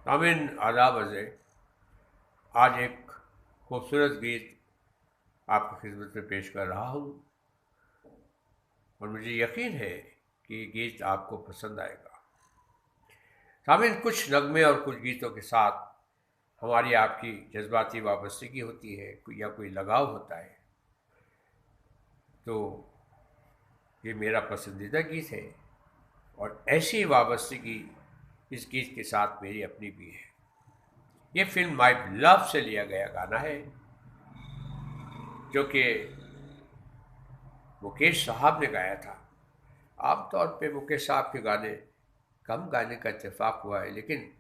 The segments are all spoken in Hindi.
तामिन आदाब अज़े। आज एक खूबसूरत गीत आपकी खिदमत में पेश कर रहा हूँ और मुझे यकीन है कि ये गीत आपको पसंद आएगा। तामिन कुछ नगमे और कुछ गीतों के साथ हमारी आपकी जज्बाती वाबस्तगी होती है या कोई लगाव होता है, तो ये मेरा पसंदीदा गीत है और ऐसी वाबस्तगी इस गीत के साथ मेरी अपनी भी है। ये फिल्म माई लव से लिया गया गाना है जो कि मुकेश साहब ने गाया था। आमतौर पे मुकेश साहब के गाने कम गाने का इत्तेफाक हुआ है, लेकिन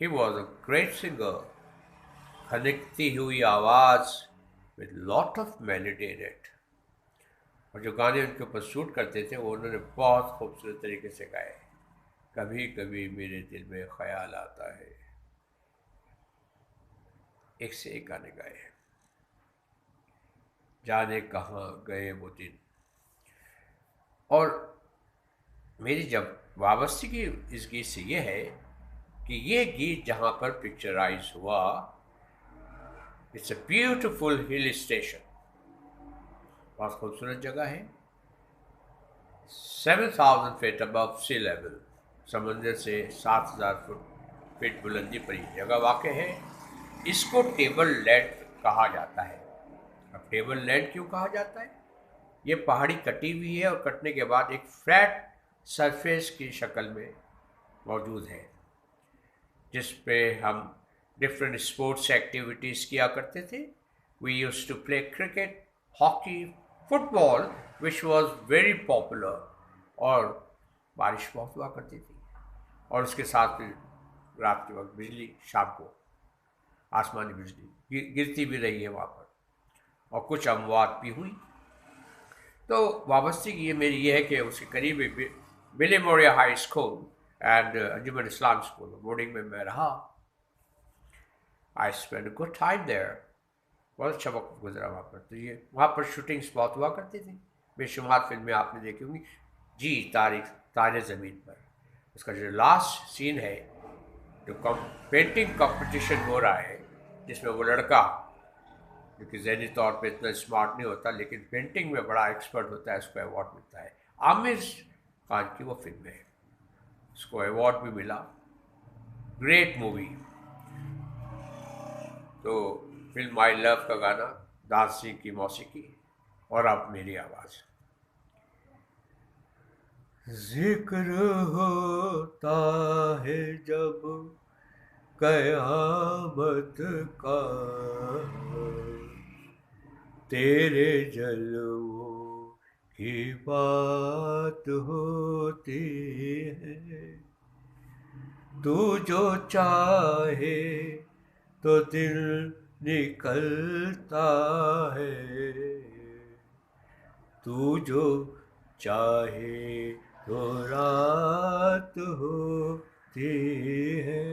he was a great singer, खनकती हुई आवाज़ with lot of melody in it. और जो गाने उनके ऊपर शूट करते थे वो उन्होंने बहुत खूबसूरत तरीके से गाए। कभी कभी मेरे दिल में ख्याल आता है, एक से एक गाने गाए हैं। जाने कहाँ गए वो दिन। और मेरी जब वाबस्तगी इस गीत से ये है कि ये गीत जहाँ पर पिक्चराइज हुआ, it's a beautiful hill station, बहुत खूबसूरत जगह है। 7,000 फीट अबव सी लेवल, समंदर से 7,000 फीट बुलंदी पर यह जगह वाक़ है। इसको टेबल लैंड कहा जाता है। अब टेबल लैंड क्यों कहा जाता है? ये पहाड़ी कटी हुई है और कटने के बाद एक फ्लैट सरफेस की शक्ल में मौजूद है, जिस पे हम डिफरेंट स्पोर्ट्स एक्टिविटीज़ किया करते थे। We used to play cricket, hockey, football, which was very popular. और बारिश बहुत हुआ करती थी और उसके साथ फिर रात के वक्त बिजली, शाम को आसमानी बिजली गिरती भी रही है वहाँ पर, और कुछ अमवात भी हुई। तो वाबस्तगी ये मेरी ये है कि उसके करीब Billimoria high school and Anjuman Islam school boarding में मैं रहा। I spend a good time there. बहुत अच्छा वक्त गुजरा वहाँ पर। तो ये वहाँ पर शूटिंग्स बहुत हुआ करती थी। बेशुमार फिल्में आपने देखी होंगी। जी, तारे ज़मीन पर, उसका जो लास्ट सीन है, जो पेंटिंग कंपटीशन हो रहा है, जिसमें वो लड़का जो कि ज़हनी तौर पे इतना स्मार्ट नहीं होता लेकिन पेंटिंग में बड़ा एक्सपर्ट होता है, उसको अवार्ड मिलता है। आमिर खान की वो फिल्म है, उसको अवार्ड भी मिला। Great movie. तो फिल्म माई लव का गाना, दास सिंह की मौसीकी, और अब मेरी आवाज़। जिक्र होता है जब कयामत का, तेरे जलवों की बात होती है। तू जो चाहे तो दिल निकलता है, तू जो चाहे तो रात होती है।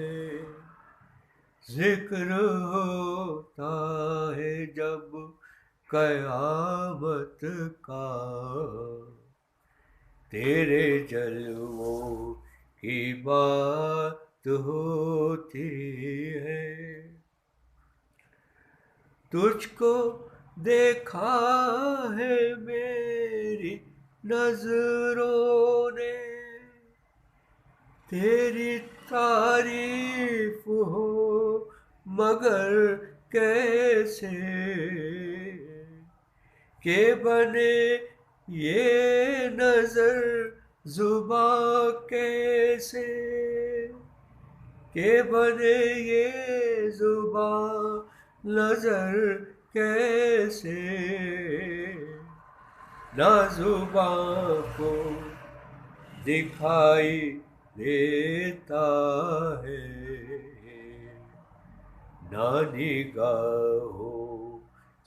जिक्र होता है जब कयामत का, तेरे जलवों की बात होती है। तुझको देखा है मेरी नजरों ने, तेरी तारीफ हो मगर कैसे, के बने ये नजर जुबा कैसे, के बने ये जुबा नजर कैसे, ना जुबा को दिखाई देता है, ना निगाहों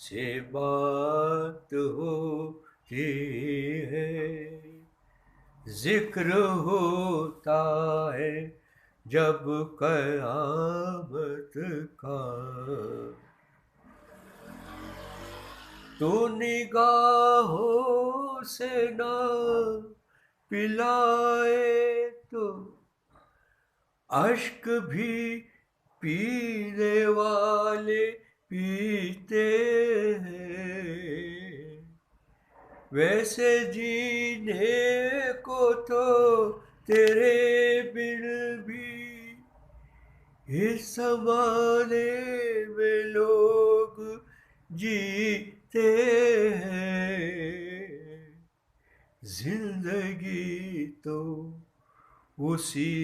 से बात होती है। जिक्र होता है जब कयामत का, तू निगाहों से ना पिलाए तो अश्क भी पीने वाले पीते हैं, वैसे जीने को तो तेरे बिन भी इस ज़माने में लोग जीते हैं। जिंदगी तो उसी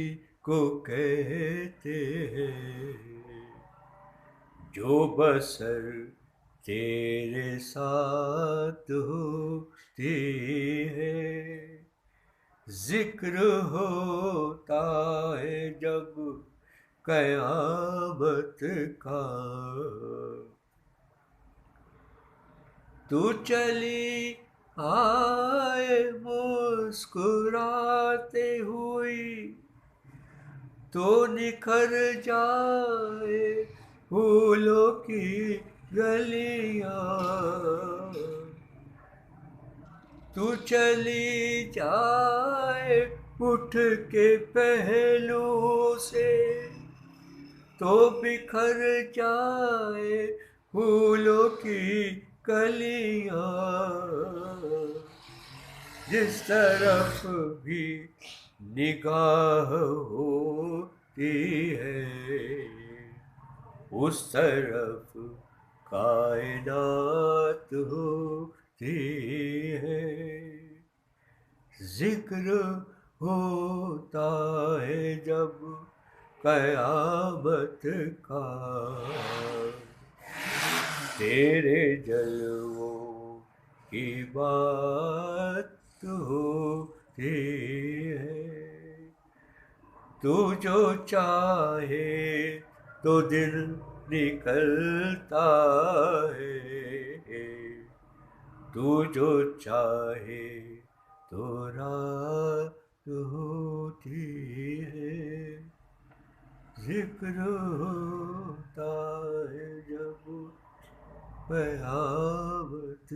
को कहते हैं जो बसर तेरे साथ होती है। जिक्र होता है जब कयामत का, तू चली आए मुस्कुराते हुई, तो निखर जाए फूलों की गलियां। तू चली जाए उठ के पहलू से, तो बिखर जाए फूलों की कलियां। जिस तरफ भी निगाह होती है, उस तरफ कायनात होती है। जिक्र होता है जब कयामत का, तेरे जलवों की बात होती है। तू जो चाहे तो दिन निकलता है, तू जो चाहे तो रात होती है। जिक्र होता है जब कयामत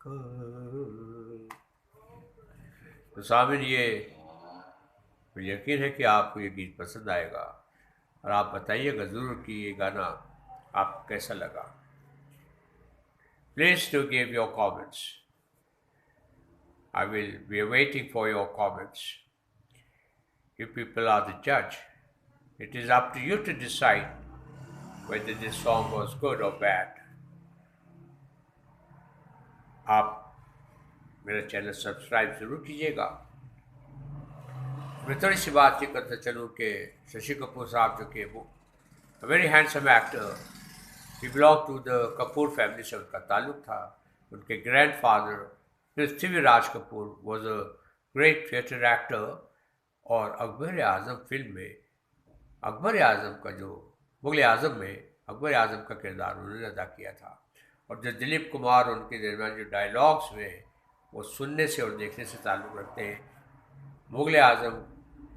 का। तो सामिन, ये मुझे यकीन है कि आपको ये गीत पसंद आएगा, और आप बताइएगा ज़रूर कि ये गाना आपको कैसा लगा। Please to give your comments. I will be waiting for your comments. You people are the judge. It is up to you to decide whether this song was good or bad. आप मेरा चैनल सब्सक्राइब ज़रूर कीजिएगा। मैं थोड़ी सी बात ये करता चलूँ कि शशि कपूर साहब जो कि वो very handsome actor, he belong to the Kapoor family से उनका ताल्लुक था। उनके grandfather Prithviraj Kapoor was a great theatre actor, और अकबर आज़म फिल्म में अकबर आज़म का जो मुग़ल आज़म में अकबर आज़म का किरदार उन्होंने अदा किया था। और जो दिलीप कुमार उनके दरमियान जो डायलॉग्स में वो सुनने से और देखने से ताल्लुक़ रखते हैं। Mughal Azam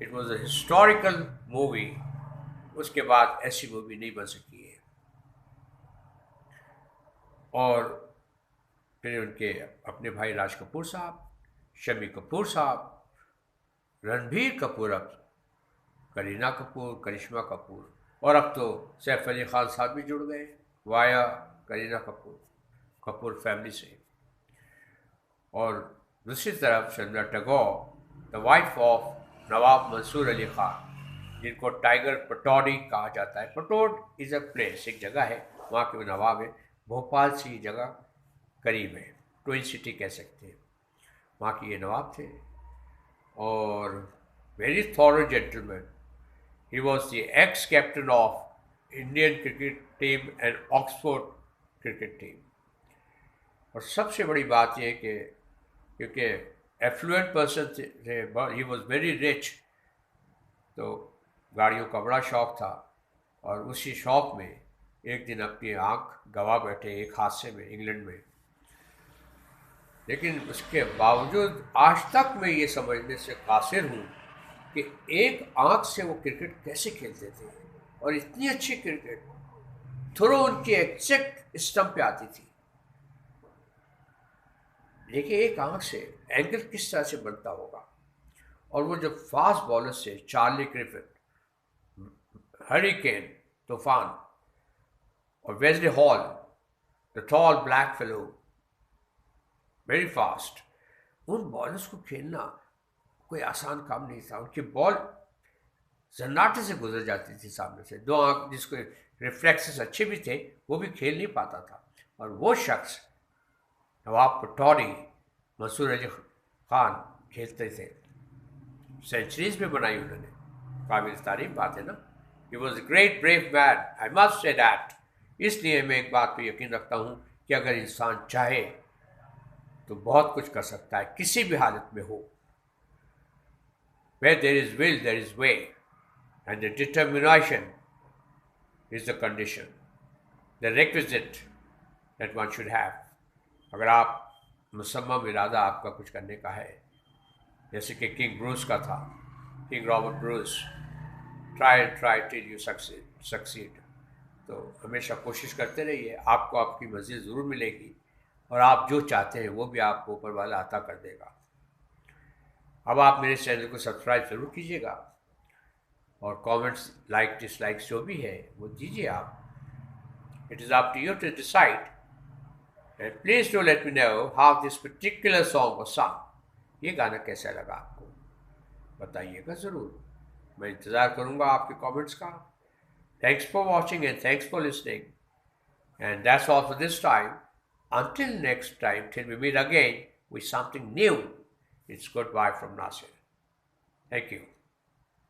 it was a historical movie, उसके बाद ऐसी मूवी नहीं बन सकी है। और फिर उनके अपने भाई राज कपूर साहब, शम्मी कपूर साहब, रणबीर कपूर, अब करीना कपूर, करिश्मा कपूर, और अब तो सैफ अली खान साहब भी जुड़ गए वाया करीना कपूर फैमिली से। और दूसरी तरफ Chandra Tagore, the wife of Nawab Mansoor Ali Khan, जिनको टाइगर पटौड़ी कहा जाता है। पटौड़ इज़ अ प्लेस, एक जगह है, वहाँ के नवाब है। भोपाल से ये जगह करीब है, ट्विन सिटी कह सकते हैं। वहाँ के ये नवाब थे, और very thorough gentleman. He was the x captain of Indian cricket team and Oxford cricket team. और सबसे बड़ी बात यह है कि क्योंकि एफ्लुएंट पर्सन थे, ही वॉज वेरी रिच, तो गाड़ियों का बड़ा शौक़ था। और उसी शौक़ में एक दिन अपनी आँख गंवा बैठे एक हादसे में इंग्लैंड में। लेकिन उसके बावजूद आज तक मैं ये समझने से कासिर हूँ कि एक आँख से वो क्रिकेट कैसे खेलते थे, और इतनी अच्छी क्रिकेट थ्रो उनकी एग्जैक्ट स्टंप पे आती थी। देखिए एक आँख से एंगल किस तरह से बनता होगा। और वो जब फास्ट बॉलर से चार्ली ग्रिफिथ, hurricane, तूफान, और Wesley hall, the tall black fellow, very fast. उन बॉलर्स को खेलना कोई आसान काम नहीं था। उनकी बॉल सन्नाटे से गुजर जाती थी सामने से। दो आंख जिसको रिफ्लेक्सेस अच्छे भी थे वो भी खेल नहीं पाता था। और वो शख्स नवाब पटौड़ी, मंसूर अली खान खेलते थे। सेंचुरीज भी बनाई उन्होंने, काबिल तारीफ बात है ना। ही was a great brave man, I must say that. इसलिए मैं एक बात पे यकीन रखता हूँ कि अगर इंसान चाहे तो बहुत कुछ कर सकता है, किसी भी हालत में हो। Where there is will, there is way, and the determination is the condition, the requisite that one should have. अगर आप मुसम्मम इरादा आपका कुछ करने का है, जैसे कि किंग ब्रूस का था, king Robert Bruce, try till you succeed. तो हमेशा कोशिश करते रहिए, आपको आपकी मंजिल ज़रूर मिलेगी, और आप जो चाहते हैं वो भी आपको ऊपर वाला अता कर देगा। अब आप मेरे चैनल को सब्सक्राइब ज़रूर कीजिएगा, और कमेंट्स, लाइक, डिसलाइक्स जो भी है वो दीजिए आप। It is up to you to decide, and please do let me know how this particular song was song. ये गाना कैसा लगा आपको, बताइएगा ज़रूर। मैं इंतज़ार करूँगा आपके कमेंट्स का। Thanks for watching and thanks for listening, and that's all for this time. Until next time, till we meet again with something new, it's goodbye from Nasir. Thank you.